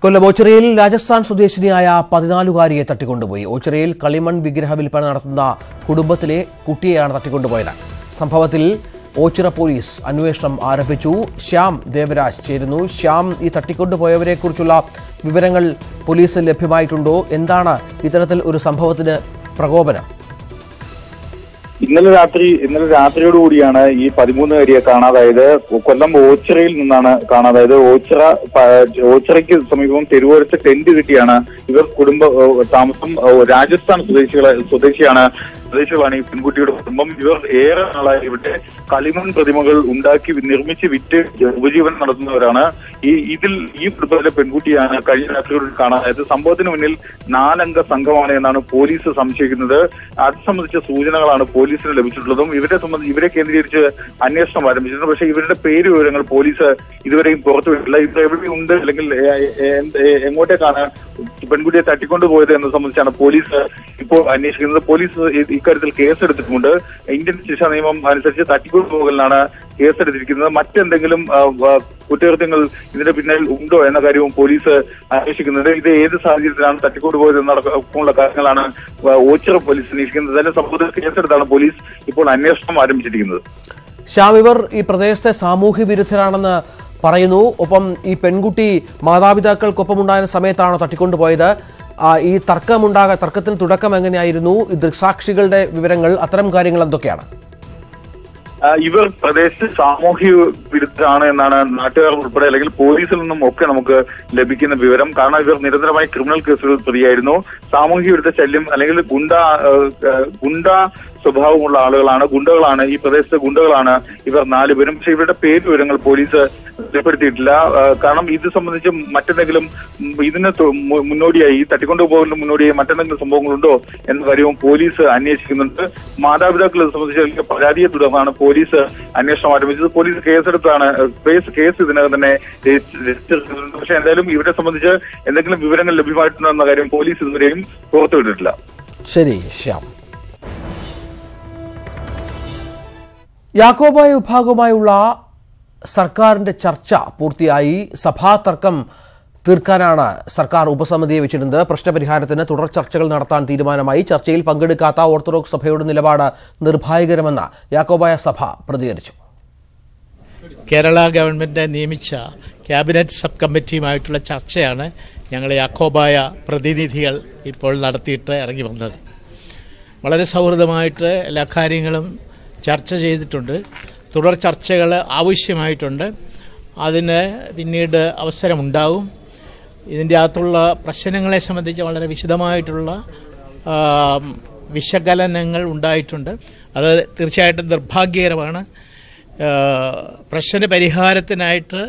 കൊല്ലം ഓച്ചിറയിൽ രാജസ്ഥാൻ സ്വദേശിനിയായ 14-കാരിയെ തട്ടിക്കൊണ്ടുപോയി. ഓച്ചിറയിൽ കളിമൺ വിഗ്രഹ വിൽപ്പന നടത്തുന്ന കുടുംബത്തിലെ കുട്ടിയെയാണ് തട്ടിക്കൊണ്ടുപോയത്. സംഭവത്തിൽ ഓച്ചിറ പോലീസ് അന്വേഷണം ആരംഭിച്ചു. ശ്യാം ദേവരാജ് ചേരുന്നു. ശ്യാം, ഈ തട്ടിക്കൊണ്ടുപോയവരെക്കുറിച്ചുള്ള വിവരങ്ങൾ പോലീസിന് ലഭ്യമായിട്ടുണ്ടോ? എന്താണ് ഇത്തരത്തിൽ ഒരു സംഭവത്തിന് പ്രകോപനം? ഇന്നലെ രാത്രിയോടുകൂടിയാണ് ഈ 13-കാരിയെ കാണാതായത്. കൊല്ലം ഓച്ചിറയിൽ നിന്നാണ് കാണാതായത്. ഓച്ചിറയ്ക്ക് സമീപം തെരുവോരത്ത് ടെന്റ് കിട്ടിയാണ് ഇവർ താമസം. രാജസ്ഥാൻ സ്വദേശികളാണ് ഈ പെൺകുട്ടിയുടെ കുടുംബം. ഇവർ ഏറെ നാളായി ഇവിടെ കളിമൺ പ്രതിമകൾ ഉണ്ടാക്കി നിർമ്മിച്ച് വിറ്റ് ഉപജീവനം നടത്തുന്നവരാണ്. ഈ കുടുംബത്തിലെ പെൺകുട്ടിയാണ് കഴിഞ്ഞ രാത്രിയോട് കാണാതായത്. സംഭവത്തിന് മുന്നിൽ 4-അംഗ സംഘമാണ് എന്നാണ് പോലീസ് സംശയിക്കുന്നത്. അത് സംബന്ധിച്ച സൂചനകളാണ് പോലീസിന് ലഭിച്ചിട്ടുള്ളതും. ഇവരെ കേന്ദ്രീകരിച്ച് അന്വേഷണം ആരംഭിച്ചിട്ടുണ്ട്. പക്ഷേ ഇവരുടെ പേര് വിവരങ്ങൾ പോലീസ് ഇതുവരെയും പുറത്തുവിട്ടില്ല. ഇവർ എവിടെയുണ്ട് അല്ലെങ്കിൽ എങ്ങോട്ടേക്കാണ് പെൺകുട്ടിയെ തട്ടിക്കൊണ്ടുപോയത് എന്നത് സംബന്ധിച്ചാണ് പോലീസ് ഇപ്പോൾ അന്വേഷിക്കുന്നത്. പോലീസ് ഇക്കാര്യത്തിൽ കേസെടുത്തിട്ടുണ്ട്. ഇന്ത്യൻ ശിക്ഷാ നിയമം അനുസരിച്ച് തട്ടിക്കൊണ്ടുപോകലിനാണ് കേസെടുത്തിരിക്കുന്നത്. മറ്റെന്തെങ്കിലും കുറ്റകൃത്യങ്ങൾ ഇതിന്റെ പിന്നിൽ ഉണ്ടോ എന്ന കാര്യവും പോലീസ് അന്വേഷിക്കുന്നുണ്ട്. ഇത് ഏത് സാഹചര്യത്തിലാണ് തട്ടിക്കൊണ്ടുപോയത് എന്നടക്കമുള്ള കാര്യങ്ങളാണ് ഓച്ചിറ പോലീസ് അന്വേഷിക്കുന്നത്. അതിന്റെ സംഭവത്തിൽ കേസെടുത്താണ് പോലീസ് ഇപ്പോൾ അന്വേഷണം ആരംഭിച്ചിരിക്കുന്നത്. ശ്യാം, ഇവർ ഈ പ്രദേശത്തെ സാമൂഹ്യ വിരുദ്ധരാണെന്ന് പറയുന്നു. ഒപ്പം ഈ പെൺകുട്ടി മാതാപിതാക്കൾക്കൊപ്പം ഉണ്ടായിരുന്ന സമയത്താണ് തട്ടിക്കൊണ്ടുപോയത്. ഈ തർക്കത്തിന് തുടക്കം എങ്ങനെയായിരുന്നു? ഈ ദൃക്സാക്ഷികളുടെ വിവരങ്ങൾ, അത്തരം കാര്യങ്ങൾ എന്തൊക്കെയാണ്? ഇവർ പ്രദേശത്ത് സാമൂഹ്യ വിരുദ്ധരാണ് എന്നാണ് നാട്ടുകാർ ഉൾപ്പെടെ അല്ലെങ്കിൽ പോലീസിൽ നിന്നും ഒക്കെ നമുക്ക് ലഭിക്കുന്ന വിവരം. കാരണം ഇവർ നിരന്തരമായി ക്രിമിനൽ കേസുകൾ പ്രതിയായിരുന്നു. സാമൂഹ്യ വിരുദ്ധ ശല്യം അല്ലെങ്കിൽ ഗുണ്ട സ്വഭാവമുള്ള ഗുണ്ടകളാണ് ഈ പ്രദേശത്തെ ഗുണ്ടകളാണ് ഇവർ 4 പേരും. പക്ഷെ ഇവരുടെ പേര് വിവരങ്ങൾ പോലീസ് വെളിപ്പെടുത്തിയിട്ടില്ല. കാരണം ഇത് സംബന്ധിച്ച് മറ്റെന്തെങ്കിലും ഇതിന് മുന്നോടിയായി ഈ തട്ടിക്കൊണ്ടുപോകലിന് മുന്നോടിയായി മറ്റെന്തെങ്കിലും സംഭവങ്ങളുണ്ടോ എന്ന കാര്യവും പോലീസ് അന്വേഷിക്കുന്നുണ്ട്. മാതാപിതാക്കൾ ഇത് സംബന്ധിച്ച് പരാതിയെ തുടർന്നാണ് പോലീസ് അന്വേഷണം ആരംഭിച്ചത്. പോലീസ് കേസ് ഇതിനകം തന്നെ രജിസ്റ്റർ. പക്ഷെ എന്തായാലും ഇവരെ സംബന്ധിച്ച് എന്തെങ്കിലും വിവരങ്ങൾ ലഭ്യമായിട്ടുണ്ടോ എന്ന കാര്യം പോലീസ് ഇതുവരെയും പുറത്തുവിട്ടിട്ടില്ല. ശരി ശ്യാം. യാക്കോബായ വിഭാഗവുമായുള്ള സർക്കാരിന്റെ ചർച്ച പൂർത്തിയായി. സഭാ തർക്കം തീർക്കാനാണ് സർക്കാർ ഉപസമിതിയെ വെച്ചിരുന്നത്. പ്രശ്നപരിഹാരത്തിന് തുടർ ചർച്ചകൾ നടത്താൻ തീരുമാനമായി. ചർച്ചയിൽ പങ്കെടുക്കാത്ത ഓർത്തഡോക്സ് സഭയുടെ നിലപാട് നിർഭാഗ്യകരമെന്ന് യാക്കോബായ സഭ പ്രതികരിച്ചു. കേരള ഗവൺമെന്റ് നിയമിച്ച ക്യാബിനറ്റ് സബ് കമ്മിറ്റിയുമായിട്ടുള്ള ചർച്ചയാണ് ഞങ്ങൾ യാക്കോബായ പ്രതിനിധികൾ ഇപ്പോൾ നടത്തിയിട്ട് ഇറങ്ങി വന്നത്. വളരെ സൗഹൃദമായിട്ട് എല്ലാ കാര്യങ്ങളും ചർച്ച ചെയ്തിട്ടുണ്ട്. തുടർ ചർച്ചകൾ ആവശ്യമായിട്ടുണ്ട്. അതിന് പിന്നീട് അവസരമുണ്ടാവും. ഇതിൻ്റെ അകത്തുള്ള പ്രശ്നങ്ങളെ സംബന്ധിച്ച് വളരെ വിശദമായിട്ടുള്ള വിശകലനങ്ങൾ ഉണ്ടായിട്ടുണ്ട്. അത് തീർച്ചയായിട്ടും നിർഭാഗ്യകരമാണ്. പ്രശ്ന പരിഹാരത്തിനായിട്ട്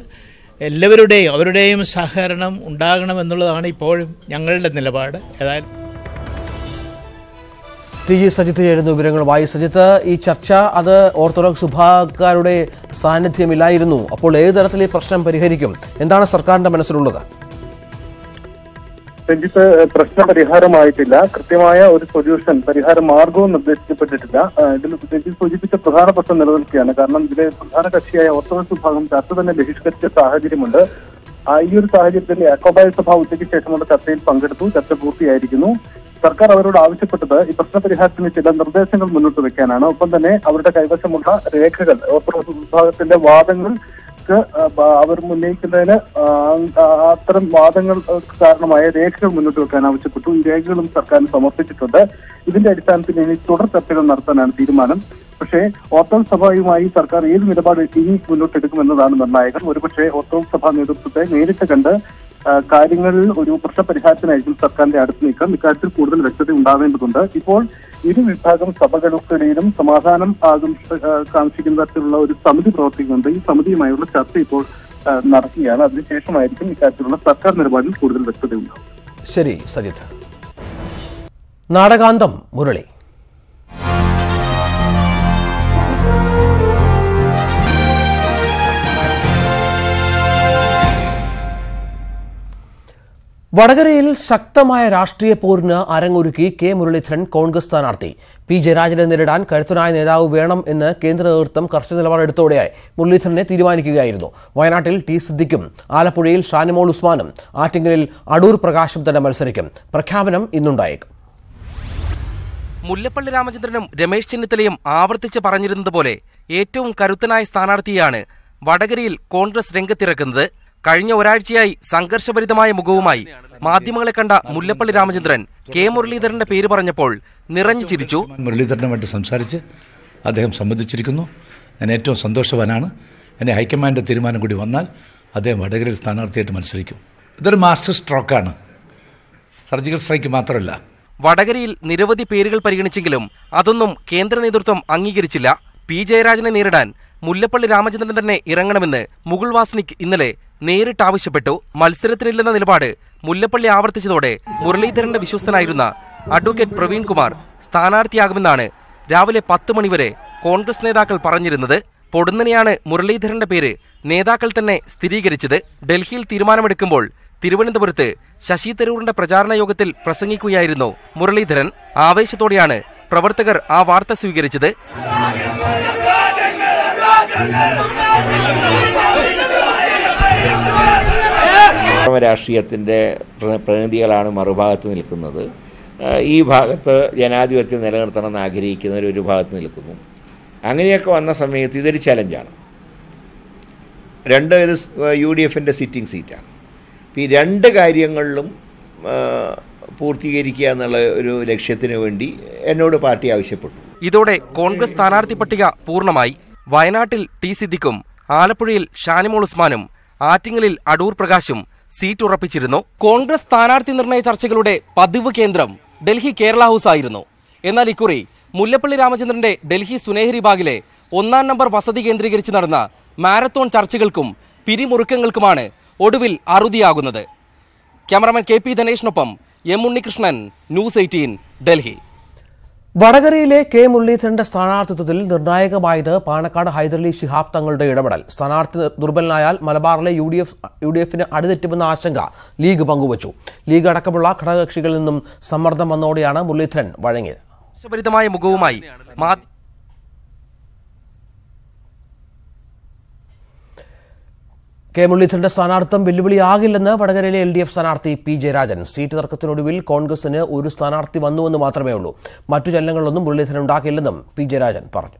അവരുടെയും സഹകരണം ഉണ്ടാകണമെന്നുള്ളതാണ് ഇപ്പോഴും ഞങ്ങളുടെ നിലപാട്. ഏതായാലും ടി ജി സജിത്ത് ചേരുന്ന വിവരങ്ങളുമായി. സജിത്ത്, ഈ ചർച്ച അത് ഓർത്തഡോക്സ് വിഭാഗക്കാരുടെ സാന്നിധ്യമില്ലായിരുന്നു. അപ്പോൾ ഏത് തരത്തിൽ ഈ പ്രശ്നം പരിഹരിക്കും? എന്താണ് സർക്കാരിന്റെ മനസ്സിലുള്ളത്? രഞ്ജിത്ത്, പ്രശ്ന പരിഹാരമായിട്ടില്ല. കൃത്യമായ ഒരു പരിഹാര മാർഗവും നിർദ്ദേശിക്കപ്പെട്ടിട്ടില്ല. ഇതിൽ രഞ്ജിത്ത് സൂചിപ്പിച്ച പ്രധാന പ്രശ്നം നിലനിൽക്കുകയാണ്. കാരണം ഇതിലെ പ്രധാന കക്ഷിയായ ഓർത്തഡോക്സ് വിഭാഗം ചർച്ച തന്നെ ബഹിഷ്കരിച്ച സാഹചര്യമുണ്ട്. ഈ ഒരു സാഹചര്യത്തിൽ യാക്കോബായ സഭ ഉച്ചയ്ക്ക് ശേഷമുള്ള ചർച്ചയിൽ പങ്കെടുത്തു. ചർച്ച പൂർത്തിയായിരിക്കുന്നു. സർക്കാർ അവരോട് ആവശ്യപ്പെട്ടത് ഈ പ്രശ്നപരിഹാരത്തിന് ചില നിർദ്ദേശങ്ങൾ മുന്നോട്ട് വെക്കാനാണ്. ഒപ്പം തന്നെ അവരുടെ കൈവശമുള്ള രേഖകൾ, ഓർത്തഡോക്സ് വിഭാഗത്തിന്റെ വാദങ്ങൾക്ക് അവർ ഉന്നയിക്കുന്നതിന് അത്തരം വാദങ്ങൾ കാരണമായ രേഖകൾ മുന്നോട്ട് വെക്കാൻ ആവശ്യപ്പെട്ടു. ഈ രേഖകളും സർക്കാരിന് സമർപ്പിച്ചിട്ടുണ്ട്. ഇതിന്റെ അടിസ്ഥാനത്തിൽ ഇനി തുടർ ചർച്ചകൾ നടത്താനാണ് തീരുമാനം. പക്ഷേ ഓർത്തഡോക്സ് സഭയുമായി സർക്കാർ ഏത് നിലപാട് ഇനി മുന്നോട്ടെടുക്കുമെന്നതാണ് നിർണായകം. ഒരുപക്ഷെ ഓർത്തഡോക്സ് സഭാ നേതൃത്വത്തെ നേരിട്ട് കണ്ട് കാര്യങ്ങളിൽ ഒരു പ്രശ്നപരിഹാരത്തിനായിരിക്കും സർക്കാരിന്റെ അടുത്ത് നീക്കം. ഇക്കാര്യത്തിൽ കൂടുതൽ വ്യക്തത ഉണ്ടാവേണ്ടതുണ്ട്. ഇപ്പോൾ ഇരു വിഭാഗം സഭകൾക്കിടയിലും സമാധാനം കാംക്ഷിക്കുന്ന തരത്തിലുള്ള ഒരു സമിതി പ്രവർത്തിക്കുന്നുണ്ട്. ഈ സമിതിയുമായുള്ള ചർച്ച ഇപ്പോൾ നടക്കുകയാണ്. അതിനുശേഷമായിരിക്കും ഇക്കാര്യത്തിലുള്ള സർക്കാർ നിലപാടിൽ കൂടുതൽ വ്യക്തത ഉണ്ടാവും. ശരി സജിത്ത്. നാടകാന്തം മുരളി. വടകരയിൽ ശക്തമായ രാഷ്ട്രീയ പോരിന് അരങ്ങൊരുക്കി കെ മുരളീധരൻ കോൺഗ്രസ് സ്ഥാനാർത്ഥി. പി ജയരാജനെ നേരിടാൻ കരുത്തനായ നേതാവ് വേണം എന്ന് കേന്ദ്ര നേതൃത്വം കർശന നിലപാടെടുത്തോടെയായി മുരളീധരനെ തീരുമാനിക്കുകയായിരുന്നു. വയനാട്ടിൽ ടി സിദ്ദിഖും ആലപ്പുഴയിൽ ഷാനിമോൾ ഉസ്മാനും ആറ്റിങ്ങലിൽ അടൂർ പ്രകാശും തന്നെ മത്സരിക്കും. പ്രഖ്യാപനം ഇന്നുണ്ടായേക്കും. മുല്ലപ്പള്ളി രാമചന്ദ്രനും രമേശ് ചെന്നിത്തലയും ആവർത്തിച്ച് പറഞ്ഞിരുന്നതുപോലെ ഏറ്റവും കരുത്തനായ സ്ഥാനാർത്ഥിയാണ് വടകരയിൽ കോൺഗ്രസ് രംഗത്തിറക്കുന്നത്. കഴിഞ്ഞ ഒരാഴ്ചയായി സംഘർഷഭരിതമായ മുഖവുമായി മാധ്യമങ്ങളെ കണ്ട മുല്ലപ്പള്ളി രാമചന്ദ്രൻ കെ മുരളീധരന്റെ പേര് പറഞ്ഞപ്പോൾ നിറഞ്ഞു ചിരിച്ചു. മുരളീധരനുമായിട്ട് സംസാരിച്ച് അദ്ദേഹം സമ്മതിച്ചിരിക്കുന്നു. ഞാൻ ഏറ്റവും സന്തോഷവാനാണ്. എന്നെ ഹൈക്കമാൻഡിന്റെ തീരുമാനം കൂടി വന്നാൽ അദ്ദേഹം വടകരയിൽ സ്ഥാനാർത്ഥിയായിട്ട് മത്സരിക്കും. ഇതൊരു മാസ്റ്റർ സ്ട്രോക്കാണ്, സർജിക്കൽ സ്ട്രൈക്ക് മാത്രമല്ല. വടകരയിൽ നിരവധി പേരുകൾ പരിഗണിച്ചെങ്കിലും അതൊന്നും കേന്ദ്ര നേതൃത്വം അംഗീകരിച്ചില്ല. പി ജയരാജനെ നേരിടാൻ മുല്ലപ്പള്ളി രാമചന്ദ്രൻ തന്നെ ഇറങ്ങണമെന്ന് മുകുൾ വാസ്നിക് ഇന്നലെ നേരിട്ട് ആവശ്യപ്പെട്ടു. മത്സരത്തിനില്ലെന്ന നിലപാട് മുല്ലപ്പള്ളി ആവർത്തിച്ചതോടെ മുരളീധരന്റെ വിശ്വസ്തനായിരുന്ന അഡ്വക്കേറ്റ് പ്രവീൺ കുമാർ സ്ഥാനാർത്ഥിയാകുമെന്നാണ് രാവിലെ 10 മണിവരെ കോൺഗ്രസ് നേതാക്കൾ പറഞ്ഞിരുന്നത്. പൊടുന്നനെയാണ് മുരളീധരന്റെ പേര് നേതാക്കൾ തന്നെ സ്ഥിരീകരിച്ചത്. ഡൽഹിയിൽ തീരുമാനമെടുക്കുമ്പോൾ തിരുവനന്തപുരത്ത് ശശി തരൂറിന്റെ പ്രചാരണ യോഗത്തിൽ പ്രസംഗിക്കുകയായിരുന്നു മുരളീധരൻ. ആവേശത്തോടെയാണ് പ്രവർത്തകർ ആ വാർത്ത സ്വീകരിച്ചത്. രാഷ്ട്രീയത്തിൻ്റെ പ്രതിനിധികളാണ് മറുഭാഗത്ത് നിൽക്കുന്നത്. ഈ ഭാഗത്ത് ജനാധിപത്യം നിലനിർത്തണമെന്ന് ആഗ്രഹിക്കുന്നവർ ഒരു ഭാഗത്ത് നിൽക്കുന്നു. അങ്ങനെയൊക്കെ വന്ന സമയത്ത് ഇതൊരു ചലഞ്ചാണ്. ഇത് UDFൻ്റെ സിറ്റിംഗ് സീറ്റാണ്. ഈ രണ്ട് കാര്യങ്ങളിലും പൂർത്തീകരിക്കുക എന്നുള്ള ഒരു ലക്ഷ്യത്തിന് വേണ്ടി എന്നോട് പാർട്ടി ആവശ്യപ്പെട്ടു. ഇതോടെ കോൺഗ്രസ് സ്ഥാനാർത്ഥി പട്ടിക പൂർണ്ണമായി. വയനാട്ടിൽ ടി സിദ്ദിഖും ആലപ്പുഴയിൽ ഷാനിമോൾ ഉസ്മാനും ആറ്റിങ്ങലിൽ അടൂർ പ്രകാശും സീറ്റ് ഉറപ്പിച്ചിരുന്നു. കോൺഗ്രസ് സ്ഥാനാർത്ഥി നിർണയ ചർച്ചകളുടെ പതിവ് കേന്ദ്രം ഡൽഹി കേരള ഹൌസ് ആയിരുന്നു. എന്നാൽ ഇക്കുറി മുല്ലപ്പള്ളി രാമചന്ദ്രന്റെ ഡൽഹി സുനേഹരി ബാഗിലെ 1-ാം നമ്പർ വസതി കേന്ദ്രീകരിച്ച് നടന്ന മാരത്തോൺ ചർച്ചകൾക്കും പിരിമുറുക്കങ്ങൾക്കുമാണ് ഒടുവിൽ അറുതിയാകുന്നത്. ക്യാമറമാൻ KP ധനേഷിനൊപ്പം M ഉണ്ണികൃഷ്ണൻ, ന്യൂസ് 18, ഡൽഹി. വടകരയിലെ കെ മുരളീധരന്റെ സ്ഥാനാർത്ഥിത്വത്തിൽ നിർണായകമായത് പാണക്കാട് ഹൈദരലി ശിഹാബ് തങ്ങളുടെ ഇടപെടൽ. സ്ഥാനാർത്ഥി ദുർബലനായാൽ മലബാറിലെ UDFന് അടിതെറ്റുമെന്ന ആശങ്ക ലീഗ് പങ്കുവച്ചു. ലീഗ് അടക്കമുള്ള ഘടകകക്ഷികളിൽ നിന്നും സമ്മർദ്ദം വന്നതോടെയാണ് മുരളീധരൻ വഴങ്ങിയത്. സംഘർഷഭരിതമായ മുഖവുമായി കെ മുരളീധരന്റെ സ്ഥാനാർത്ഥിത്വം വെല്ലുവിളിയാകില്ലെന്ന് വടകരയിലെ LDF സ്ഥാനാർത്ഥി പി ജയരാജൻ. സീറ്റ് തർക്കത്തിനൊടുവിൽ കോൺഗ്രസിന് ഒരു സ്ഥാനാർത്ഥി വന്നുവെന്ന് മാത്രമേ ഉള്ളൂ. മറ്റു ചലനങ്ങളൊന്നും മുരളീധരൻ ഉണ്ടാക്കില്ലെന്നും പി ജയരാജൻ പറഞ്ഞു.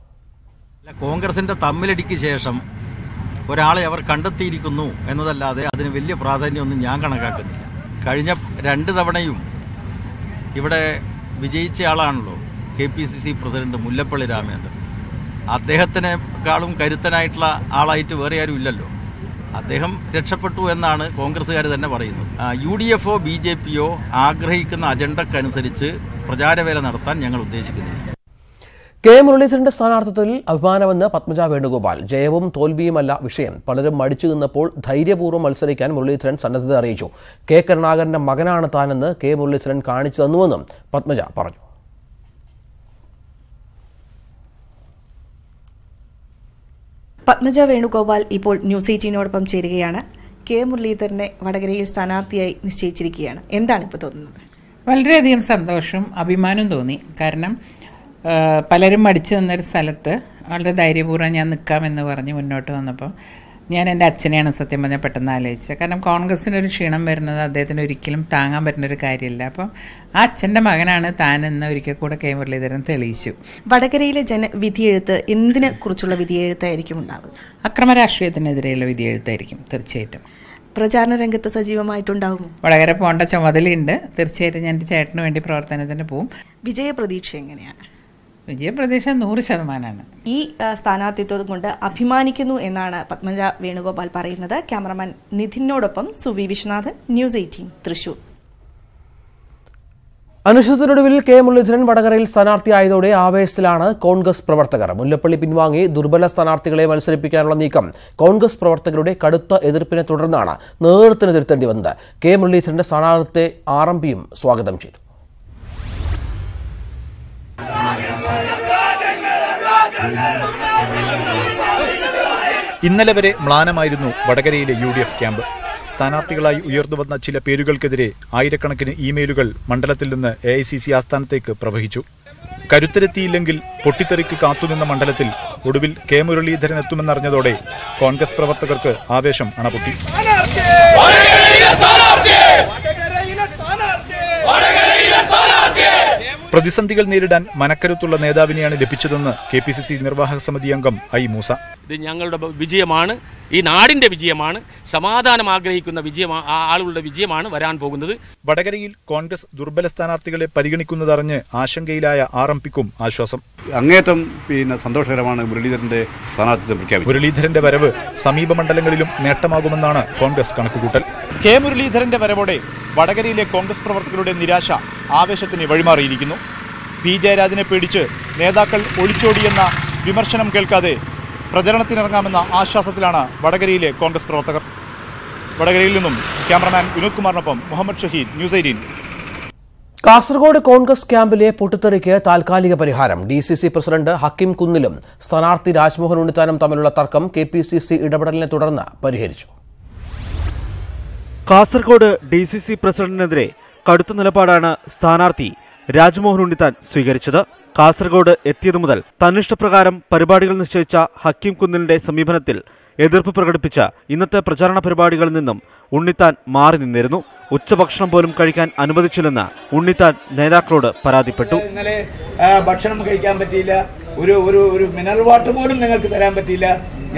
കോൺഗ്രസിന്റെ തമ്മിലടിക്ക് ശേഷം ഒരാളെ അവർ കണ്ടെത്തിയിരിക്കുന്നു എന്നതല്ലാതെ അതിന് വലിയ പ്രാധാന്യമൊന്നും ഞാൻ കണക്കാക്കുന്നില്ല. കഴിഞ്ഞ 2 തവണയും ഇവിടെ വിജയിച്ചയാളാണല്ലോ KPCC പ്രസിഡന്റ് മുല്ലപ്പള്ളി രാമചന്ദ്രൻ. അദ്ദേഹത്തിനേക്കാളും കരുത്തനായിട്ടുള്ള ആളായിട്ട് വേറെ ആരും ഇല്ലല്ലോ. അദ്ദേഹം രക്ഷപ്പെട്ടു എന്നാണ് കോൺഗ്രസ്സുകാർ തന്നെ പറയുന്നത്. UDFോ BJPയോ ആഗ്രഹിക്കുന്ന അജണ്ടക്കനുസരിച്ച് പ്രചാരവേല നടത്താൻ ഞങ്ങൾ ഉദ്ദേശിക്കുന്നില്ല. കെ മുരളീധരന്റെ സ്ഥാനാർത്ഥിത്വത്തിൽ അഭിമാനമെന്ന് പത്മജ വേണുഗോപാൽ. ജയവും തോൽവിയുമല്ല വിഷയം. പലരും മടിച്ചു നിന്നപ്പോൾ ധൈര്യപൂർവ്വം മത്സരിക്കാൻ മുരളീധരൻ സന്നദ്ധത അറിയിച്ചു. കെ കരുണാകരന്റെ മകനാണ് താനെന്ന് കെ മുരളീധരൻ കാണിച്ചു തന്നുവെന്നും പത്മജ പറഞ്ഞു. പത്മജ വേണുഗോപാൽ ഇപ്പോൾ ന്യൂസ് 18നോടൊപ്പം ചേരുകയാണ്. കെ മുരളീധരനെ വടകരയിൽ സ്ഥാനാർത്ഥിയായി നിശ്ചയിച്ചിരിക്കുകയാണ്. എന്താണ് ഇപ്പോൾ തോന്നുന്നത്? വളരെയധികം സന്തോഷവും അഭിമാനവും തോന്നി. കാരണം പലരും മടിച്ചു നിന്നൊരു സ്ഥലത്ത് വളരെ ധൈര്യപൂർവ്വം ഞാൻ നിൽക്കാമെന്ന് പറഞ്ഞ് മുന്നോട്ട് വന്നപ്പോൾ ഞാൻ എൻ്റെ അച്ഛനെയാണ് സത്യം പറഞ്ഞാൽ പെട്ടെന്ന് ആലോചിച്ചത്. കാരണം കോൺഗ്രസിനൊരു ക്ഷീണം വരുന്നത് അദ്ദേഹത്തിന് ഒരിക്കലും താങ്ങാൻ പറ്റുന്നൊരു കാര്യമില്ല. അപ്പം ആ അച്ഛൻ്റെ മകനാണ് താനെന്ന് ഒരിക്കൽ കൂടെ കെ മുരളീധരൻ തെളിയിച്ചു. വടകരയിലെ വിധിയെഴുത്ത് എന്തിനെ കുറിച്ചുള്ള വിധിയെഴുത്തായിരിക്കും ഉണ്ടാവുക? അക്രമ രാഷ്ട്രീയത്തിനെതിരെയുള്ള വിധിയെഴുത്തായിരിക്കും തീർച്ചയായിട്ടും. പ്രചാരണ രംഗത്ത് സജീവമായിട്ടുണ്ടാകുമോ? വടകര പോകേണ്ട ചുമതലയുണ്ട്. തീർച്ചയായിട്ടും ഞാൻ എൻ്റെ ചേട്ടന് വേണ്ടി പ്രവർത്തനത്തിന് പോവും. വിജയപ്രതീക്ഷ എങ്ങനെയാണ്? വിജയപ്രതീക്ഷ 100%. ഈ സ്ഥാനാർത്ഥിത്വം കൊണ്ട് അഭിമാനിക്കുന്നു എന്നാണ് പത്മജ വേണുഗോപാൽ പറയുന്നത്. ക്യാമറമാൻ നിധിനോടൊപ്പം സുവി വിശ്വനാഥൻ, ന്യൂസ് 18, തൃശൂർ. അനിശ്ചിതത്വത്തിനൊടുവിൽ കെ മുരളീധരൻ വടകരയിൽ സ്ഥാനാർത്ഥിയായതോടെ ആവേശത്തിലാണ് കോൺഗ്രസ് പ്രവർത്തകർ. മുല്ലപ്പള്ളി പിൻവാങ്ങി ദുർബല സ്ഥാനാർത്ഥികളെ മത്സരിപ്പിക്കാനുള്ള നീക്കം കോൺഗ്രസ് പ്രവർത്തകരുടെ കടുത്ത എതിർപ്പിനെ തുടർന്നാണ് നേതൃത്വത്തിന് തിരുത്തേണ്ടി വന്നത്. കെ മുരളീധരന്റെ സ്ഥാനാർത്ഥിത്തെ RMPയും സ്വാഗതം ചെയ്തു. ഇന്നലെ വരെ മ്ലാനമായിരുന്നു വടകരയിലെ UDF ക്യാമ്പ്. സ്ഥാനാർത്ഥികളായി ഉയർന്നുവന്ന ചില പേരുകൾക്കെതിരെ ആയിരക്കണക്കിന് ഇമെയിലുകൾ മണ്ഡലത്തിൽ നിന്ന് AICC ആസ്ഥാനത്തേക്ക് പ്രവഹിച്ചു. കരുത്തരെത്തിയില്ലെങ്കിൽ പൊട്ടിത്തെറിക്ക് കാത്തുനിന്ന മണ്ഡലത്തിൽ ഒടുവിൽ കെ മുരളീധരൻ എത്തുമെന്നറിഞ്ഞതോടെ കോൺഗ്രസ് പ്രവർത്തകർക്ക് ആവേശം അണപൊട്ടി. പ്രതിസന്ധികൾ നേരിടാൻ മനക്കരുത്തുള്ള നേതാവിനെയാണ് ലഭിച്ചതെന്ന് KPCC നിർവാഹക സമിതി അംഗം ഐ മൂസ. ഇത് ഞങ്ങളുടെ വിജയമാണ്, ഈ നാടിന്റെ വിജയമാണ്, സമാധാനം ആഗ്രഹിക്കുന്ന ആളുകളുടെ വിജയമാണ് വരാൻ പോകുന്നത്. വടകരയിൽ കോൺഗ്രസ് ദുർബല സ്ഥാനാർത്ഥികളെ പരിഗണിക്കുന്നതറിഞ്ഞ് ആശങ്കയിലായ RMPക്കും ആശ്വാസം. അങ്ങേറ്റം സന്തോഷകരമാണ് മുരളീധരന്റെ സ്ഥാനാർത്ഥിത്വം പ്രഖ്യാപിച്ചത്. മുരളീധരന്റെ വരവ് സമീപ മണ്ഡലങ്ങളിലും നേട്ടമാകുമെന്നാണ് കോൺഗ്രസ് കണക്കുകൂട്ടൽ. കെ മുരളീധരന്റെ വരവോടെ വടകരയിലെ കോൺഗ്രസ് പ്രവർത്തകരുടെ നിരാശ ആവേശത്തിന് വഴിമാറിയിരിക്കുന്നു. പി ജയരാജനെ പേടിച്ച് നേതാക്കൾ ഒളിച്ചോടിയെന്ന വിമർശനം കേൾക്കാതെ പ്രചരണത്തിനിറങ്ങാമെന്ന ആശ്വാസത്തിലാണ് വടകരയിലെ കോൺഗ്രസ് പ്രവർത്തകർ. വടകരയിൽ നിന്നും ക്യാമറമാൻ വിനോദ് കുമാറിനൊപ്പം മുഹമ്മദ് ഷഹീദ്, ന്യൂസ് 18. കാസർഗോഡ് കോൺഗ്രസ് ക്യാമ്പിലെ പൊട്ടിത്തെറിക്ക് താൽക്കാലിക പരിഹാരം. DCC പ്രസിഡന്റ് ഹക്കീം കുന്നിലും സ്ഥാനാർത്ഥി രാജ്മോഹൻ ഉണ്ണിത്താനും തമ്മിലുള്ള തർക്കം KPCC ഇടപെടലിനെ തുടർന്ന് പരിഹരിച്ചു. കാസർഗോഡ് DCC പ്രസിഡന്റിനെതിരെ കടുത്ത നിലപാടാണ് സ്ഥാനാർത്ഥി രാജ്മോഹൻ ഉണ്ണിത്താൻ സ്വീകരിച്ചത്. കാസർഗോഡ് എത്തിയതു മുതൽ തന്നിഷ്ടപ്രകാരം പരിപാടികൾ നിശ്ചയിച്ച ഹക്കീം കുന്നിലിന്റെ സമീപനത്തിൽ എതിർപ്പ് പ്രകടിപ്പിച്ച ഇന്നത്തെ പ്രചാരണ പരിപാടികളിൽ നിന്നും ഉണ്ണിത്താൻ മാറി നിന്നിരുന്നു. ഉച്ചഭക്ഷണം പോലും കഴിക്കാൻ അനുവദിച്ചില്ലെന്ന് ഉണ്ണിത്താൻ നേതാക്കളോട് പരാതിപ്പെട്ടു. ഇന്നലെ ഭക്ഷണം കഴിക്കാൻ പറ്റിയില്ല, ഒരു മിനറൽ വാട്ടർ പോലും നിങ്ങൾക്ക് തരാൻ പറ്റിയില്ല.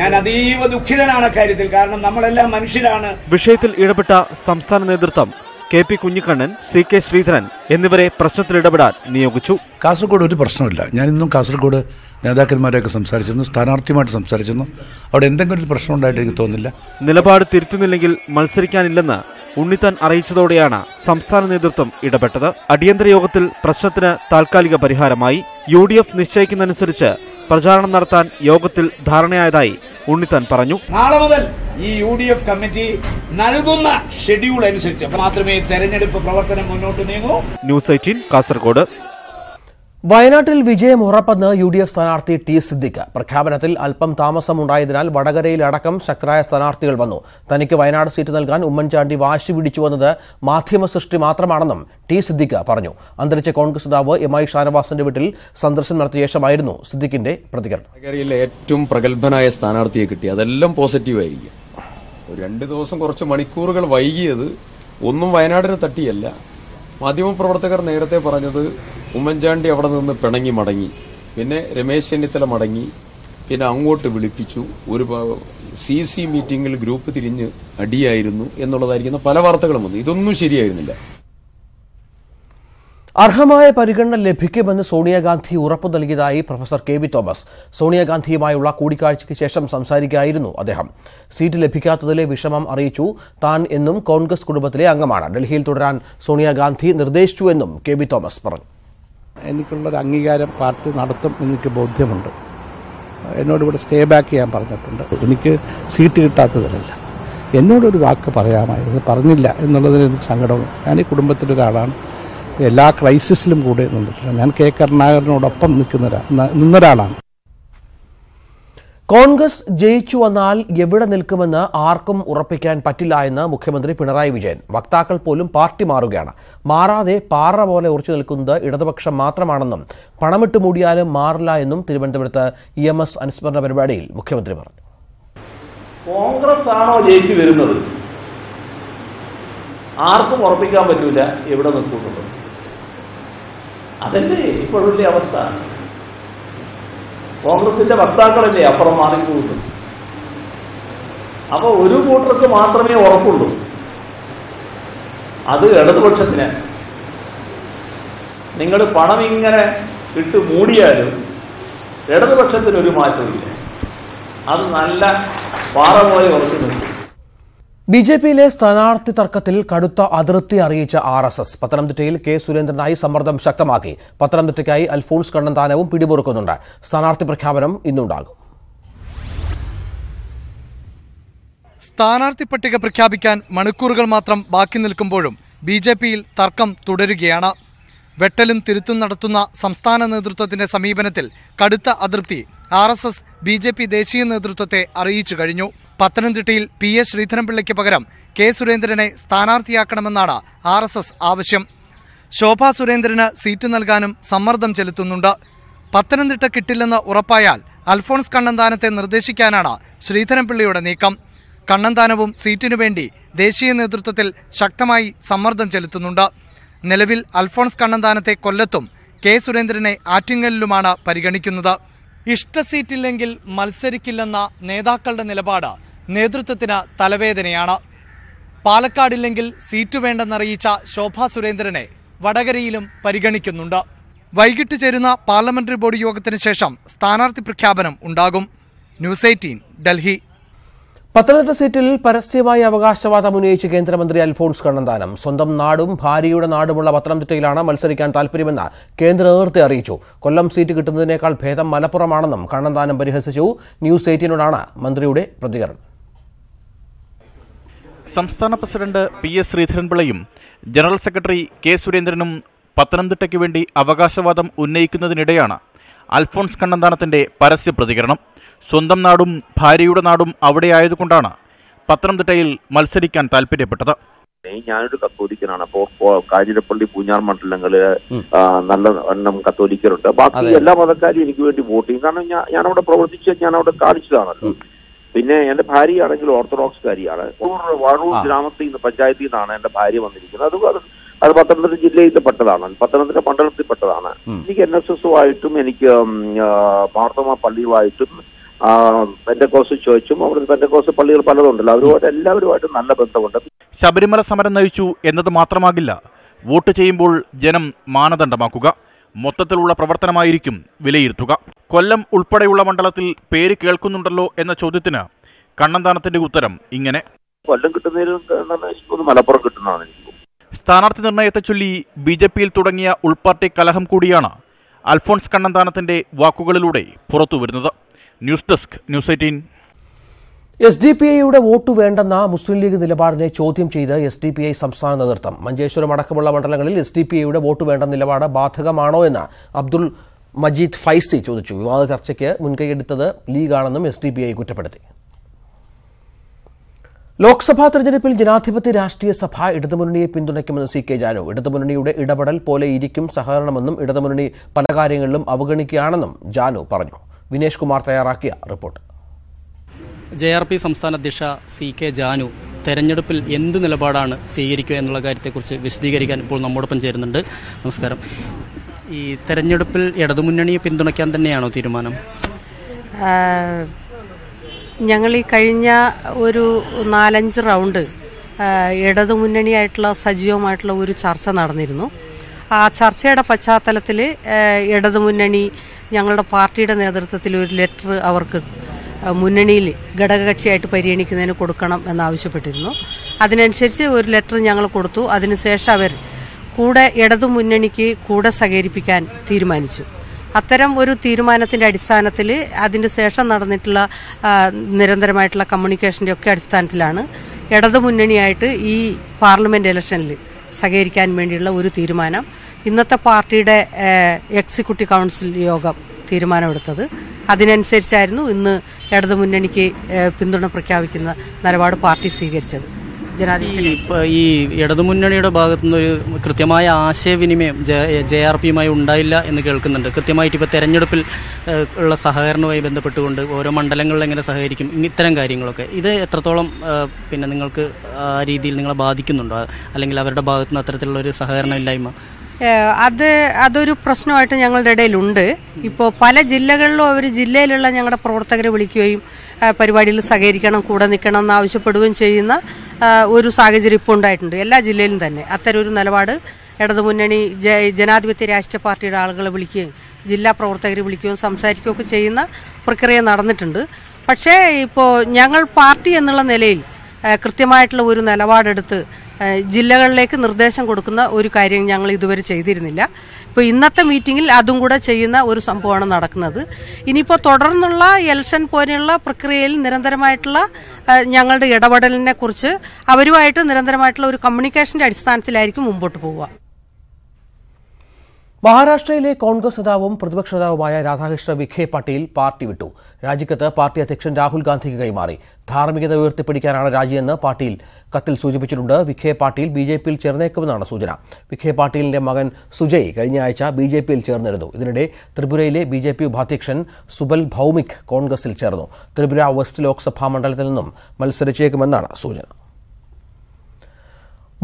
ഞാൻ അതീവ ദുഃഖിതനാണ് കാര്യത്തിൽ. കാരണം നമ്മളെല്ലാം മനുഷ്യരാണ്. വിഷയത്തിൽ ഇടപെട്ട സംസ്ഥാന നേതൃത്വം KP കുഞ്ഞിക്കണ്ണൻ, CK ശ്രീധരൻ എന്നിവരെ പ്രശ്നത്തിൽ ഇടപെടാൻ നിയോഗിച്ചു. കാസർഗോഡ് ഒരു പ്രശ്നമില്ല. ഞാൻ ഇന്നും കാസർഗോഡ് നേതാക്കന്മാരെയൊക്കെ സംസാരിച്ചിരുന്നു, സ്ഥാനാർത്ഥിയുമായിട്ട് സംസാരിച്ചിരുന്നു. അവിടെ എന്തെങ്കിലും ഒരു പ്രശ്നം ഉണ്ടായിട്ട് എനിക്ക് തോന്നുന്നില്ല. നിലപാട് തിരുത്തുന്നില്ലെങ്കിൽ മത്സരിക്കാനില്ലെന്ന് ഉണ്ണിത്താൻ അറിയിച്ചതോടെയാണ് സംസ്ഥാന നേതൃത്വം ഇടപെട്ടത്. അടിയന്തര യോഗത്തിൽ പ്രശ്നത്തിന് താൽക്കാലിക പരിഹാരമായി. UDF നിശ്ചയിക്കുന്നതനുസരിച്ച് പ്രചാരണം നടത്താൻ യോഗത്തിൽ ധാരണയായതായി ഉണ്ണിത്താൻ പറഞ്ഞു. നാളെ മുതൽ ഈ UDF കമ്മിറ്റി നൽകുന്ന ഷെഡ്യൂൾ അനുസരിച്ച് മാത്രമേ തെരഞ്ഞെടുപ്പ് പ്രവർത്തനം മുന്നോട്ട് നീങ്ങൂ. ന്യൂസ് 18 കാസർഗോഡ്. വയനാട്ടിൽ വിജയം ഉറപ്പെന്ന് UDF സ്ഥാനാർത്ഥി T സിദ്ദിഖ്. പ്രഖ്യാപനത്തിൽ അല്പം താമസമുണ്ടായതിനാൽ വടകരയിലടക്കം ശക്തരായ സ്ഥാനാർത്ഥികൾ വന്നു. തനിക്ക് വയനാട് സീറ്റ് നൽകാൻ ഉമ്മൻചാണ്ടി വാശി പിടിച്ചുവെന്നത് മാധ്യമ സൃഷ്ടി മാത്രമാണെന്നും T സിദ്ദിഖ് പറഞ്ഞു. അന്തരിച്ച കോൺഗ്രസ് നേതാവ് MI ഷാനവാസിന്റെ വീട്ടിൽ സന്ദർശനം നടത്തിയ ശേഷമായിരുന്നു സിദ്ദിഖിന്റെ പ്രതികരണം. വടകരയിലെ ഏറ്റവും പ്രഗത്ഭനായ സ്ഥാനാർത്ഥിയെ കിട്ടി, അതെല്ലാം പോസിറ്റീവായിരിക്കും. 2 ദിവസം കുറച്ച് മണിക്കൂറുകൾ വൈകിയത് ഒന്നും വയനാടിനെ തട്ടിയല്ല. മാധ്യമപ്രവർത്തകർ നേരത്തെ പറഞ്ഞത് ഉമ്മൻചാണ്ടി അവിടെ നിന്ന് പിണങ്ങി മടങ്ങി, പിന്നെ രമേശ് ചെന്നിത്തല മടങ്ങി, പിന്നെ അങ്ങോട്ട് വിളിപ്പിച്ചു, ഒരു CC മീറ്റിംഗിൽ ഗ്രൂപ്പ് തിരിഞ്ഞ് അടിയായിരുന്നു എന്നുള്ളതായിരിക്കുന്ന പല വാർത്തകളും വന്നു. ഇതൊന്നും ശരിയായിരുന്നില്ല. അർഹമായ പരിഗണന ലഭിക്കുമെന്ന് സോണിയാഗാന്ധി ഉറപ്പു നൽകിയതായി പ്രൊഫസർ KB തോമസ്. സോണിയാഗാന്ധിയുമായുള്ള കൂടിക്കാഴ്ചയ്ക്ക് ശേഷം സംസാരിക്കുകയായിരുന്നു അദ്ദേഹം. സീറ്റ് ലഭിക്കാത്തതിലെ വിഷമം അറിയിച്ചു. താൻ എന്നും കോൺഗ്രസ് കുടുംബത്തിലെ അംഗമാണ്. ഡൽഹിയിൽ തുടരാൻ സോണിയാഗാന്ധി നിർദ്ദേശിച്ചു എന്നും KB തോമസ് പറഞ്ഞു. എനിക്കുള്ളൊരു അംഗീകാരം പാർട്ടി നടത്തും എനിക്ക് ബോധ്യമുണ്ട്. എന്നോട് ഇവിടെ സ്റ്റേ ബാക്ക് ചെയ്യാൻ പറഞ്ഞിട്ടുണ്ട്. എനിക്ക് സീറ്റ് കിട്ടാത്തതിലല്ല, എന്നോടൊരു വാക്ക് പറയാമായിരുന്നു, പറഞ്ഞില്ല എന്നുള്ളതിന് എനിക്ക് സങ്കടമുണ്ട്. ഞാൻ ഈ കുടുംബത്തിലൊരാളാണ്. എല്ലാ ക്രൈസിസിലും കൂടെ നിന്നിട്ടുണ്ട്. ഞാൻ K കരുണാകരനോടൊപ്പം നിന്നൊരാളാണ്. കോൺഗ്രസ് ജയിച്ചു വന്നാൽ എവിടെ നിൽക്കുമെന്ന് ആർക്കും ഉറപ്പിക്കാൻ പറ്റില്ല എന്ന് മുഖ്യമന്ത്രി പിണറായി വിജയൻ. വക്താക്കൾ പോലും പാർട്ടി മാറുകയാണ്. മാറാതെ പാറ പോലെ ഉറച്ചു നിൽക്കുന്നത് ഇടതുപക്ഷം മാത്രമാണെന്നും പണമിട്ട് മൂടിയാലും മാറില്ല എന്നും തിരുവനന്തപുരത്ത് EMS അനുസ്മരണ പരിപാടിയിൽ മുഖ്യമന്ത്രി പറഞ്ഞു. കോൺഗ്രസ് ആണോ ജയിച്ചു വരുന്നത്, ആർക്കും ഉറപ്പിക്കാൻ പറ്റൂല എവിടെ നിൽക്കുന്നത്. അതല്ലേ ഇപ്പോഴുള്ള അവസ്ഥ. കോൺഗ്രസിന്റെ വക്താക്കളല്ലേ അപ്പുറം മാറിപ്പോകുന്നു. അപ്പൊ ഒരു കൂട്ടർക്ക് മാത്രമേ ഉറപ്പുള്ളൂ, അത് ഇടതുപക്ഷത്തിന്. നിങ്ങൾ പണം ഇങ്ങനെ ഇട്ട് മൂടിയാലും ഇടതുപക്ഷത്തിനൊരു മാറ്റമില്ല. അത് നല്ല പാറ പോലെ ഉറച്ചു നിൽക്കും. BJPയിലെ സ്ഥാനാർത്ഥി തർക്കത്തിൽ കടുത്ത അതൃപ്തി അറിയിച്ച RSS പത്തനംതിട്ടയിൽ K സുരേന്ദ്രനായി സമ്മർദ്ദം ശക്തമാക്കി. പത്തനംതിട്ടയ്ക്കായി അൽഫോൺസ് കണ്ണന്താനവും പിടിമുറുക്കുന്നുണ്ട്. സ്ഥാനാർത്ഥി പ്രഖ്യാപനം ഇന്നുണ്ടാകും. സ്ഥാനാർത്ഥി പട്ടിക പ്രഖ്യാപിക്കാൻ മണിക്കൂറുകൾ മാത്രം ബാക്കി നിൽക്കുമ്പോഴും BJPയിൽ തർക്കം തുടരുകയാണ്. വെട്ടലും തിരുത്തും നടത്തുന്ന സംസ്ഥാന നേതൃത്വത്തിന്റെ സമീപനത്തിൽ കടുത്ത അതൃപ്തി RSS BJP ദേശീയ നേതൃത്വത്തെ അറിയിച്ചു കഴിഞ്ഞു. പത്തനംതിട്ടയിൽ PS ശ്രീധരൻപിള്ളയ്ക്ക് പകരം കെ സുരേന്ദ്രനെ സ്ഥാനാർത്ഥിയാക്കണമെന്നാണ് RSS ആവശ്യം. ശോഭാ സുരേന്ദ്രന് സീറ്റ് നൽകാനും സമ്മർദ്ദം ചെലുത്തുന്നുണ്ട്. പത്തനംതിട്ട കിട്ടില്ലെന്ന് ഉറപ്പായാൽ അൽഫോൺസ് കണ്ണന്താനത്തെ നിർദ്ദേശിക്കാനാണ് ശ്രീധരൻപിള്ളയുടെ നീക്കം. കണ്ണന്താനവും സീറ്റിനു വേണ്ടി ദേശീയ നേതൃത്വത്തിൽ ശക്തമായി സമ്മർദ്ദം ചെലുത്തുന്നുണ്ട്. നിലവിൽ അൽഫോൺസ് കണ്ണന്താനത്തെ കൊല്ലത്തും കെ സുരേന്ദ്രനെ ആറ്റിങ്ങലിലുമാണ് പരിഗണിക്കുന്നത്. ഇഷ്ടസീറ്റില്ലെങ്കിൽ മത്സരിക്കില്ലെന്ന നേതാക്കളുടെ നിലപാട് നേതൃത്വത്തിന് തലവേദനയാണ്. പാലക്കാടില്ലെങ്കിൽ സീറ്റ് വേണ്ടെന്നറിയിച്ച ശോഭാ സുരേന്ദ്രനെ വടകരയിലും പരിഗണിക്കുന്നുണ്ട്. വൈകിട്ട് ചേരുന്ന പാർലമെന്ററി ബോർഡ് യോഗത്തിന് ശേഷം സ്ഥാനാർത്ഥി പ്രഖ്യാപനം ഉണ്ടാകും. ന്യൂസ് 18 ഡൽഹി. പത്തനംതിട്ട സീറ്റിൽ പരസ്യമായി അവകാശവാദം ഉന്നയിച്ച് കേന്ദ്രമന്ത്രി അൽഫോൺസ് കണ്ണന്താനം സ്വന്തം നാടും ഭാര്യയുടെ നാടുമുള്ള പത്തനംതിട്ടയിലാണ് മത്സരിക്കാൻ താൽപര്യമെന്ന് കേന്ദ്ര നേതൃത്വത്തെ അറിയിച്ചു. കൊല്ലം സീറ്റ് കിട്ടുന്നതിനേക്കാൾ ഭേദം മലപ്പുറമാണെന്നും കണ്ണന്താനം പരിഹസിച്ചു. ന്യൂസ് 18നോടാണ് മന്ത്രിയുടെ പ്രതികരണം. സംസ്ഥാന പ്രസിഡന്റ് PS ശ്രീധരൻപിള്ളയും ജനറൽ സെക്രട്ടറി കെ സുരേന്ദ്രനും പത്തനംതിട്ടയ്ക്ക് വേണ്ടി അവകാശവാദം ഉന്നയിക്കുന്നതിനിടെയാണ് അൽഫോൺസ് കണ്ണന്താനത്തിന്റെ പരസ്യ പ്രതികരണം. സ്വന്തം നാടും ഭാര്യയുടെ നാടും അവിടെയായതുകൊണ്ടാണ് പത്തനംതിട്ടയിൽ മത്സരിക്കാൻ താല്പര്യപ്പെട്ടത്. ഞാനൊരു കത്തോലിക്കനാണ്. അപ്പോൾ കാഞ്ഞിരപ്പള്ളി പൂഞ്ഞാർ മണ്ഡലങ്ങളില് നല്ല എണ്ണം കത്തോലിക്കരുണ്ട്. ബാക്കി എല്ലാ മതക്കാരും എനിക്ക് വേണ്ടി വോട്ട് ചെയ്യും. കാരണം ഞാനവിടെ പ്രവർത്തിച്ച് ഞാനവിടെ കാണിച്ചതാണല്ലോ. പിന്നെ എന്റെ ഭാര്യയാണെങ്കിൽ ഓർത്തഡോക്സ് കാരിയാണ്. വഴൂർ ഗ്രാമത്തിൽ നിന്ന് പഞ്ചായത്തിൽ നിന്നാണ് എന്റെ ഭാര്യ വന്നിരിക്കുന്നത്. അത് പത്തനംതിട്ട ജില്ലയിൽ പെട്ടതാണ്, പത്തനംതിട്ട മണ്ഡലത്തിൽ പെട്ടതാണ്. എനിക്ക് NSSുമായിട്ടും എനിക്ക് മാർത്തോമ പള്ളിയുമായിട്ടും പെന്തക്കോസ്റ്റ് ചോദിച്ചും അവിടുത്തെ പെന്തക്കോസ്റ്റ് പള്ളികൾ പലതുണ്ടല്ലോ, അവരുമായിട്ട് എല്ലാവരുമായിട്ടും നല്ല ബന്ധമുണ്ട്. ശബരിമല സമരം നയിച്ചു എന്നത് മാത്രമാകില്ല വോട്ട് ചെയ്യുമ്പോൾ ജനം മാനദണ്ഡമാക്കുക. മൊത്തത്തിലുള്ള പ്രവർത്തനമായിരിക്കും വിലയിരുത്തുക. കൊല്ലം ഉൾപ്പെടെയുള്ള മണ്ഡലത്തിൽ പേര് കേൾക്കുന്നുണ്ടല്ലോ എന്ന ചോദ്യത്തിന് കണ്ണന്താനത്തിന്റെ ഉത്തരം ഇങ്ങനെ: കൊല്ലം കിട്ടുന്നതിൽ മലപ്പുറം കിട്ടുന്നതാണ് എനിക്ക്. സ്ഥാനാർത്ഥി നിർണയത്തെ ചൊല്ലി BJPയിൽ തുടങ്ങിയ ഉൾപാർട്ടി കലഹം കൂടിയാണ് അൽഫോൺസ് കണ്ണന്താനത്തിന്റെ വാക്കുകളിലൂടെ പുറത്തുവരുന്നത്. News desk news 18. SDPIയുടെ വോട്ട് വേണ്ടെന്ന മുസ്ലിം ലീഗ് നിലപാടിനെ ചോദ്യം ചെയ്ത് SDPI സംസ്ഥാന നേതൃത്വം. മഞ്ചേശ്വരം അടക്കമുള്ള മണ്ഡലങ്ങളിൽ SDPIയുടെ വോട്ട് വേണ്ട നിലപാട് ബാധകമാണോ എന്ന് അബ്ദുൾ മജീദ് ഫൈസി ചോദിച്ചു. വിവാദ ചർച്ചയ്ക്ക് മുൻകൈയെടുത്തത് ലീഗാണെന്നും SDPI കുറ്റപ്പെടുത്തി. ലോക്സഭാ തെരഞ്ഞെടുപ്പിൽ ജനാധിപത്യ രാഷ്ട്രീയ സഭ ഇടതുമുന്നണിയെ പിന്തുണയ്ക്കുമെന്ന് CK ജാനു. ഇടതുമുന്നണിയുടെ ഇടപെടൽ പോലെ ഇരിക്കും സഹകരണമെന്നും ഇടതുമുന്നണി പല കാര്യങ്ങളിലും അവഗണിക്കുകയാണെന്നും ജാനു പറഞ്ഞു. വിനേഷ് കുമാർ തയ്യാറാക്കിയ റിപ്പോർട്ട്. JRP സംസ്ഥാന അധ്യക്ഷ CK ജാനു തെരഞ്ഞെടുപ്പിൽ എന്ത് നിലപാടാണ് സ്വീകരിക്കുക എന്നുള്ള കാര്യത്തെക്കുറിച്ച് വിശദീകരിക്കാൻ ഇപ്പോൾ നമ്മോടൊപ്പം ചേരുന്നുണ്ട്. നമസ്കാരം. ഈ തെരഞ്ഞെടുപ്പിൽ ഇടതുമുന്നണിയെ പിന്തുണയ്ക്കാൻ തന്നെയാണോ തീരുമാനം? ഞങ്ങൾ ഈ കഴിഞ്ഞ ഒരു 4-5 റൗണ്ട് ഇടതുമുന്നണിയായിട്ടുള്ള സജീവമായിട്ടുള്ള ഒരു ചർച്ച നടന്നിരുന്നു. ആ ചർച്ചയുടെ പശ്ചാത്തലത്തിൽ ഇടതുമുന്നണി ഞങ്ങളുടെ പാർട്ടിയുടെ നേതൃത്വത്തിൽ ഒരു ലെറ്റർ അവർക്ക് മുന്നണിയിൽ ഘടകകക്ഷിയായിട്ട് പരിഗണിക്കുന്നതിന് കൊടുക്കണം എന്നാവശ്യപ്പെട്ടിരുന്നു. അതിനനുസരിച്ച് ഒരു ലെറ്റർ ഞങ്ങൾ കൊടുത്തു. അതിനുശേഷം അവർ കൂടെ ഇടതുമുന്നണിക്ക് കൂടെ സഹകരിപ്പിക്കാൻ തീരുമാനിച്ചു. അത്തരം ഒരു തീരുമാനത്തിന്റെ അടിസ്ഥാനത്തിൽ അതിന് ശേഷം നടന്നിട്ടുള്ള നിരന്തരമായിട്ടുള്ള കമ്മ്യൂണിക്കേഷന്റെ ഒക്കെ അടിസ്ഥാനത്തിലാണ് ഇടതുമുന്നണിയായിട്ട് ഈ പാർലമെന്റ് ഇലക്ഷനിൽ സഹകരിക്കാൻ വേണ്ടിയുള്ള ഒരു തീരുമാനം ഇന്നത്തെ പാർട്ടിയുടെ എക്സിക്യൂട്ടീവ് കൗൺസിൽ യോഗം തീരുമാനമെടുത്തത്. അതിനനുസരിച്ചായിരുന്നു ഇന്ന് ഇടതുമുന്നണിക്ക് പിന്തുണ പ്രഖ്യാപിക്കുന്ന നിലപാട് പാർട്ടി സ്വീകരിച്ചത്. ഈ ഇടതുമുന്നണിയുടെ ഭാഗത്തുനിന്ന് ഒരു കൃത്യമായ ആശയവിനിമയം JRPയുമായി ഉണ്ടായില്ല എന്ന് കേൾക്കുന്നുണ്ട്. കൃത്യമായിട്ട് ഇപ്പോൾ തെരഞ്ഞെടുപ്പിൽ ഉള്ള സഹകരണവുമായി ബന്ധപ്പെട്ടുകൊണ്ട് ഓരോ മണ്ഡലങ്ങളിൽ എങ്ങനെ സഹകരിക്കും, ഇത്തരം കാര്യങ്ങളൊക്കെ ഇത് എത്രത്തോളം പിന്നെ നിങ്ങൾക്ക് ആ രീതിയിൽ നിങ്ങളെ ബാധിക്കുന്നുണ്ടോ, അല്ലെങ്കിൽ അവരുടെ ഭാഗത്തുനിന്ന് അത്തരത്തിലുള്ള ഒരു സഹകരണമില്ലായ്മ? അതൊരു പ്രശ്നമായിട്ട് ഞങ്ങളുടെ ഇടയിലുണ്ട്. ഇപ്പോൾ പല ജില്ലകളിലും അവർ ജില്ലയിലുള്ള ഞങ്ങളുടെ പ്രവർത്തകരെ വിളിക്കുകയും പരിപാടിയിൽ സഹകരിക്കണം, കൂടെ നിൽക്കണം എന്ന് ആവശ്യപ്പെടുകയും ചെയ്യുന്ന ഒരു സാഹചര്യം ഇപ്പോൾ ഉണ്ടായിട്ടുണ്ട്. എല്ലാ ജില്ലയിലും തന്നെ അത്തരം ഒരു നിലപാട് ഇടതുമുന്നണി ജനാധിപത്യ രാഷ്ട്രീയ പാർട്ടിയുടെ ആളുകളെ വിളിക്കുകയും ജില്ലാ പ്രവർത്തകരെ വിളിക്കുകയും സംസാരിക്കുകയൊക്കെ ചെയ്യുന്ന പ്രക്രിയ നടന്നിട്ടുണ്ട്. പക്ഷേ ഇപ്പോൾ ഞങ്ങൾ പാർട്ടി എന്നുള്ള നിലയിൽ കൃത്യമായിട്ടുള്ള ഒരു നിലപാടെടുത്ത് ജില്ലകളിലേക്ക് നിർദ്ദേശം കൊടുക്കുന്ന ഒരു കാര്യം ഞങ്ങൾ ഇതുവരെ ചെയ്തിരുന്നില്ല. ഇപ്പോൾ ഇന്നത്തെ മീറ്റിംഗിൽ അതും കൂടെ ചെയ്യുന്ന ഒരു സംഭവമാണ് നടക്കുന്നത്. ഇനിയിപ്പോൾ തുടർന്നുള്ള ഇലക്ഷൻ പോലെയുള്ള പ്രക്രിയയിൽ നിരന്തരമായിട്ടുള്ള ഞങ്ങളുടെ ഇടപെടലിനെ കുറിച്ച് അവരുമായിട്ട് നിരന്തരമായിട്ടുള്ള ഒരു കമ്മ്യൂണിക്കേഷന്റെ അടിസ്ഥാനത്തിലായിരിക്കും മുമ്പോട്ട് പോവുക. മഹാരാഷ്ട്രയിലെ കോൺഗ്രസ് നേതാവും പ്രതിപക്ഷ നേതാവുമായ രാധാകൃഷ്ണ വിഖെ പാട്ടീൽ പാർട്ടി വിട്ടു. രാജിക്കത്ത് പാർട്ടി അധ്യക്ഷൻ രാഹുൽ ഗാന്ധിക്ക് കൈമാറി. ധാർമ്മികത ഉയർത്തിപ്പിടിക്കാനാണ് രാജിയെന്ന് പാട്ടീൽ കത്തിൽ സൂചിപ്പിച്ചിട്ടുണ്ട്. വിഖെ പാട്ടീൽ ബിജെപിയിൽ ചേർന്നേക്കുമെന്നാണ് സൂചന. വിഖെ പാട്ടീലിന്റെ മകൻ സുജയ് കഴിഞ്ഞ ആഴ്ച ബിജെപിയിൽ ചേർന്നിരുന്നു. ഇതിനിടെ ത്രിപുരയിലെ ബിജെപി ഉപാധ്യക്ഷൻ സുബൽ ഭൌമിക് കോൺഗ്രസിൽ ചേർന്നു. ത്രിപുര വെസ്റ്റ് ലോക്സഭാ മണ്ഡലത്തിൽ നിന്നും മത്സരിച്ചേക്കുമെന്നാണ് സൂചന.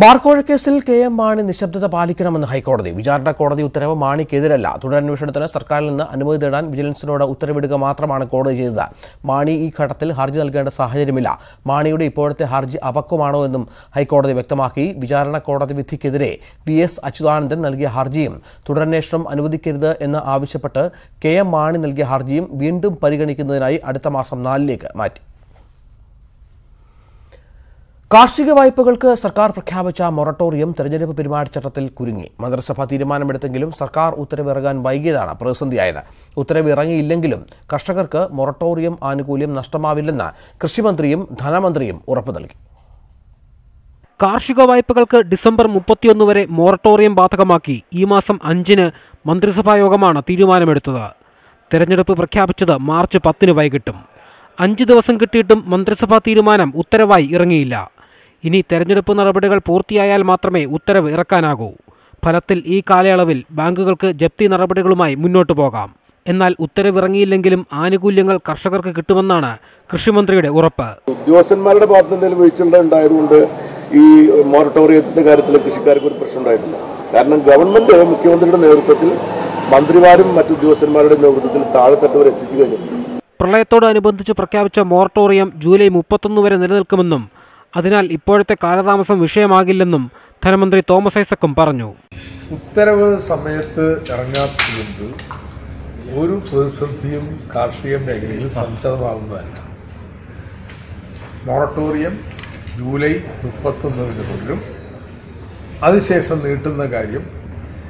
ബാർക്കോഴ കേസിൽ KM മാണി നിശബ്ദത പാലിക്കണമെന്ന് ഹൈക്കോടതി. വിചാരണ കോടതി ഉത്തരവ് മാണിക്കെതിരല്ല. തുടരന്വേഷണത്തിന് സർക്കാരിൽ നിന്ന് അനുമതി തേടാൻ വിജിലൻസിനോട് ഉത്തരവിടുക മാത്രമാണ് കോടതി ചെയ്തത്. മാണി ഈ ഘട്ടത്തിൽ ഹർജി നൽകേണ്ട സാഹചര്യമില്ല. മാണിയുടെ ഇപ്പോഴത്തെ ഹർജി അപക്വമാണോ എന്നും ഹൈക്കോടതി വ്യക്തമാക്കി. വിചാരണ കോടതി വിധിക്കെതിരെ VS അച്യുതാനന്ദൻ നൽകിയ ഹർജിയും തുടരന്വേഷണം അനുവദിക്കരുത് എന്ന് ആവശ്യപ്പെട്ട് KM മാണി നൽകിയ ഹർജിയും വീണ്ടും പരിഗണിക്കുന്നതിനായി അടുത്ത മാസം 4 മാറ്റി. കാർഷിക വായ്പകൾക്ക് സർക്കാർ പ്രഖ്യാപിച്ച മൊറട്ടോറിയം തെരഞ്ഞെടുപ്പ് പെരുമാറ്റച്ചട്ടത്തിൽ കുരുങ്ങി. മന്ത്രിസഭ തീരുമാനമെടുത്തെങ്കിലും സർക്കാർ ഉത്തരവ് ഇറങ്ങാൻ വൈകിയതാണ് പ്രതിസന്ധിയായത്. ഉത്തരവ് ഇറങ്ങിയില്ലെങ്കിലും കർഷകർക്ക് മൊറട്ടോറിയം ആനുകൂല്യം നഷ്ടമാവില്ലെന്ന് കൃഷിമന്ത്രിയും ധനമന്ത്രിയും ഉറപ്പു നൽകി. കാർഷിക വായ്പകൾക്ക് ഡിസംബർ 31 വരെ മൊറട്ടോറിയം ബാധകമാക്കി ഈ മാസം 5 മന്ത്രിസഭാ യോഗമാണ് തീരുമാനമെടുത്തത്. തെരഞ്ഞെടുപ്പ് പ്രഖ്യാപിച്ചത് മാർച്ച് 10 വൈകിട്ടും. 5 ദിവസം കിട്ടിയിട്ടും മന്ത്രിസഭാ തീരുമാനം ഉത്തരവായി ഇറങ്ങിയില്ല. ഇനി തെരഞ്ഞെടുപ്പ് നടപടികൾ പൂർത്തിയായാൽ മാത്രമേ ഉത്തരവ് ഇറക്കാനാകൂ. ഫലത്തിൽ ഈ കാലയളവിൽ ബാങ്കുകൾക്ക് ജപ്തി നടപടികളുമായി മുന്നോട്ടു പോകാം. എന്നാൽ ഉത്തരവിറങ്ങിയില്ലെങ്കിലും ആനുകൂല്യങ്ങൾ കർഷകർക്ക് കിട്ടുമെന്നാണ് കൃഷിമന്ത്രിയുടെ ഉറപ്പ്. ഉദ്യോഗസ്ഥന്മാരുടെ ഭാഗത്ത് എന്തെങ്കിലും വീഴ്ച ഉണ്ടായതുകൊണ്ട് ഈ മൊറട്ടോറിയത്തിന്റെ കാര്യത്തിൽ കൃഷിക്കാർക്ക് ഒരു പ്രശ്നം ഉണ്ടായിട്ടില്ല. കാരണം ഗവൺമെന്റ് മുഖ്യമന്ത്രിയുടെ നേതൃത്വത്തിൽ മന്ത്രിമാരും മറ്റു ഉദ്യോഗസ്ഥന്മാരുടെ നേതൃത്വത്തിൽ താഴെത്തട്ട് വരെ എത്തിച്ചു കഴിഞ്ഞിട്ടുണ്ട്. പ്രളയത്തോടനുബന്ധിച്ച് പ്രഖ്യാപിച്ച മൊറട്ടോറിയം ജൂലൈ 31 വരെ നിലനിൽക്കുമെന്നും അതിനാൽ ഇപ്പോഴത്തെ കാലതാമസം വിഷയമാകില്ലെന്നും ധനമന്ത്രി തോമസ് ഐസക്കും പറഞ്ഞു. ഉത്തരവ് സമയത്ത് ഇറങ്ങാത്തതുകൊണ്ട് ഒരു പ്രതിസന്ധിയും കാർഷിക മേഖലയിൽ സംജാതമാകുന്നതല്ല. മൊറട്ടോറിയം ജൂലൈ 31 തുടരും. അതിനുശേഷം നീട്ടുന്ന കാര്യം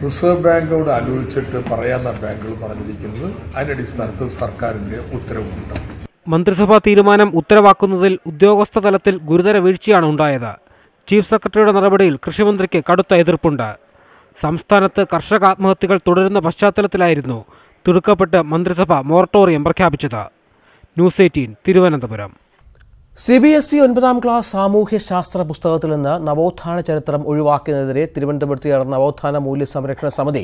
റിസർവ് ബാങ്കോട് ആലോചിച്ചിട്ട് പറയാമെന്ന ബാങ്കുകൾ പറഞ്ഞിരിക്കുന്നത്. അതിന്റെ അടിസ്ഥാനത്തിൽ സർക്കാരിന്റെ ഉത്തരവുണ്ട്. മന്ത്രിസഭാ തീരുമാനം ഉത്തരവാക്കുന്നതിൽ ഉദ്യോഗസ്ഥ തലത്തിൽ ഗുരുതര വീഴ്ചയാണ് ഉണ്ടായത്. ചീഫ് സെക്രട്ടറിയുടെ നടപടിയിൽ കൃഷിമന്ത്രിക്ക് കടുത്ത എതിർപ്പുണ്ട്. സംസ്ഥാനത്ത് കർഷക ആത്മഹത്യകൾ തുടരുന്ന പശ്ചാത്തലത്തിലായിരുന്നു തിടുക്കപ്പെട്ട് മന്ത്രിസഭ മൊറട്ടോറിയം പ്രഖ്യാപിച്ചത്. ന്യൂസ് 18 തിരുവനന്തപുരം. CBSE 9ാം ക്ലാസ് സാമൂഹ്യശാസ്ത്ര പുസ്തകത്തിൽ നിന്ന് നവോത്ഥാന ചരിത്രം ഒഴിവാക്കിയതിനെതിരെ തിരുവനന്തപുരത്ത് ചേർന്ന നവോത്ഥാന മൂല്യ സംരക്ഷണ സമിതി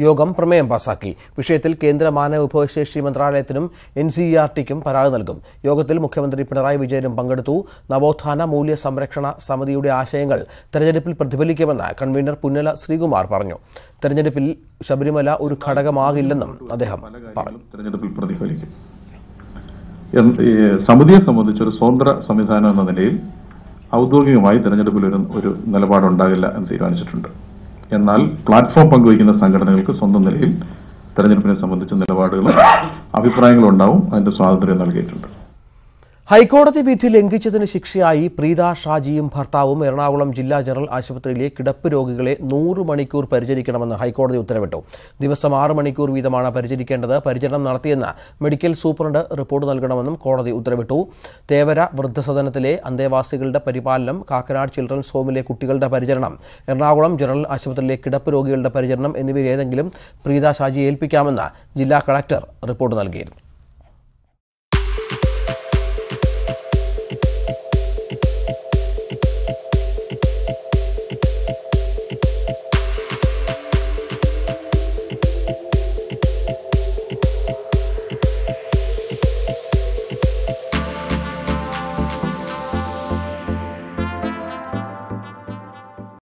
യോഗം പ്രമേയം പാസാക്കി. വിഷയത്തിൽ കേന്ദ്ര മാനവ വിഭവശേഷി മന്ത്രാലയത്തിനും NCERTയ്ക്കും പരാതി നൽകും. യോഗത്തിൽ മുഖ്യമന്ത്രി പിണറായി വിജയനും പങ്കെടുത്തു. നവോത്ഥാന മൂല്യ സംരക്ഷണ സമിതിയുടെ ആശയങ്ങൾ തെരഞ്ഞെടുപ്പിൽ പ്രതിഫലിക്കുമെന്ന് കൺവീനർ പുന്നല ശ്രീകുമാർ പറഞ്ഞു. തെരഞ്ഞെടുപ്പിൽ ശബരിമല ഒരു ഘടകമാകില്ലെന്നും അദ്ദേഹം പറഞ്ഞു. സമിതിയെ സംബന്ധിച്ചൊരു സ്വതന്ത്ര സംവിധാനം എന്ന നിലയിൽ ഔദ്യോഗികമായി തെരഞ്ഞെടുപ്പിൽ ഒരു നിലപാടുണ്ടാകില്ല എന്ന് തീരുമാനിച്ചിട്ടുണ്ട്. എന്നാൽ പ്ലാറ്റ്ഫോം പങ്കുവയ്ക്കുന്ന സംഘടനകൾക്ക് സ്വന്തം നിലയിൽ തെരഞ്ഞെടുപ്പിനെ സംബന്ധിച്ച നിലപാടുകളും അഭിപ്രായങ്ങളും ഉണ്ടാവും. അതിന്റെ സ്വാതന്ത്ര്യം നൽകിയിട്ടുണ്ട്. ഹൈക്കോടതി വിധി ലംഘിച്ചതിന് ശിക്ഷയായി പ്രീത ഷാജിയും ഭർത്താവും എറണാകുളം ജില്ലാ ജനറൽ ആശുപത്രിയിലെ കിടപ്പ് രോഗികളെ 100 മണിക്കൂർ പരിചരിക്കണമെന്ന് ഹൈക്കോടതി ഉത്തരവിട്ടു. ദിവസം 6 മണിക്കൂർ വീതമാണ് പരിചരിക്കേണ്ടത്. പരിചരണം നടത്തിയെന്ന് മെഡിക്കൽ സൂപ്രണ്ട് റിപ്പോർട്ട് നൽകണമെന്നും കോടതി ഉത്തരവിട്ടു. തേവര വൃദ്ധസദനത്തിലെ അന്തേവാസികളുടെ പരിപാലനം, കാക്കനാട് ചിൽഡ്രൻസ് ഹോമിലെ കുട്ടികളുടെ പരിചരണം, എറണാകുളം ജനറൽ ആശുപത്രിയിലെ കിടപ്പ് രോഗികളുടെ പരിചരണം എന്നിവയിലേതെങ്കിലും പ്രീത ഷാജിയെ ഏൽപ്പിക്കാമെന്ന് ജില്ലാ കളക്ടർ റിപ്പോർട്ട് നൽകിയിരുന്നു.